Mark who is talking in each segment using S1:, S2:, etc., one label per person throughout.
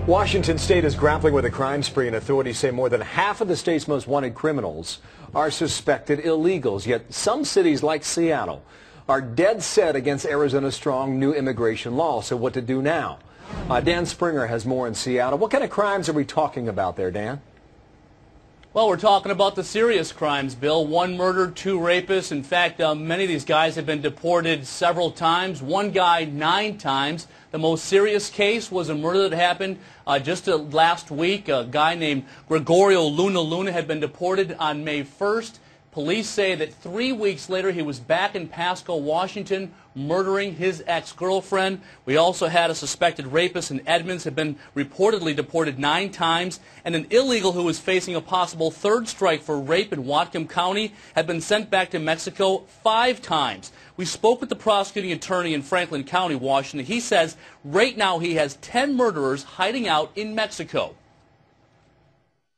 S1: Washington State is grappling with a crime spree, and authorities say more than half of the state's most wanted criminals are suspected illegals. Yet some cities like Seattle are dead set against Arizona's strong new immigration law. So what to do now? Dan Springer has more in Seattle. What kind of crimes are we talking about there, Dan?
S2: Well, we're talking about the serious crimes, Bill. 1 murder, 2 rapists. In fact, many of these guys have been deported several times. One guy 9 times. The most serious case was a murder that happened just last week. A guy named Gregorio Luna had been deported on May 1st. Police say that 3 weeks later he was back in Pasco, Washington, murdering his ex-girlfriend. We also had a suspected rapist in Edmonds, had been reportedly deported 9 times, and an illegal who was facing a possible 3rd strike for rape in Whatcom County had been sent back to Mexico 5 times. We spoke with the prosecuting attorney in Franklin County, Washington. He says right now he has 10 murderers hiding out in Mexico.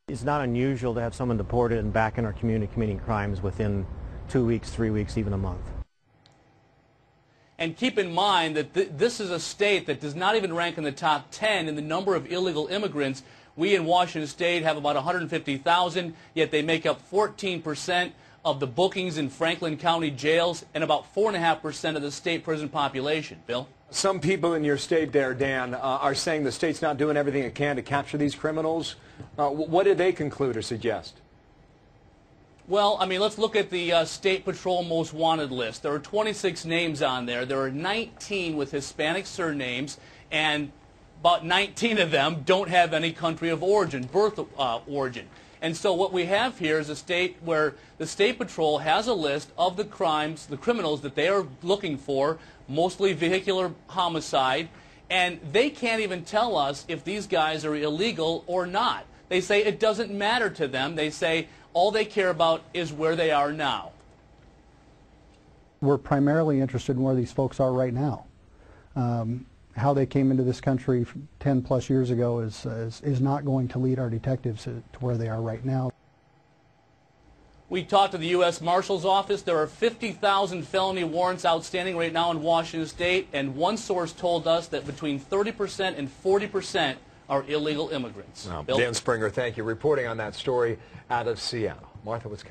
S3: It's not unusual to have someone deported and back in our community committing crimes within 2 weeks, 3 weeks, even a month.
S2: And keep in mind that this is a state that does not even rank in the top 10 in the number of illegal immigrants. We in Washington State have about 150,000, yet they make up 14% of the bookings in Franklin County jails and about 4.5% of the state prison population. Bill?
S1: Some people in your state there, Dan, are saying the state's not doing everything it can to capture these criminals. What did they conclude or suggest?
S2: Well, I mean, let's look at the State Patrol Most Wanted list. There are 26 names on there. There are 19 with Hispanic surnames, and about 19 of them don't have any country of origin, birth origin. And so what we have here is a state where the State Patrol has a list of the crimes, the criminals that they are looking for, mostly vehicular homicide, and they can't even tell us if these guys are illegal or not. They say it doesn't matter to them. They say all they care about is where they are now.
S4: We're primarily interested in where these folks are right now. How they came into this country 10 plus years ago is not going to lead our detectives to where they are right now.
S2: We talked to the U.S. Marshal's Office. There are 50,000 felony warrants outstanding right now in Washington State, and one source told us that between 30% and 40% are illegal immigrants.
S1: Dan Springer, thank you. Reporting on that story out of Seattle. Martha, Wisconsin.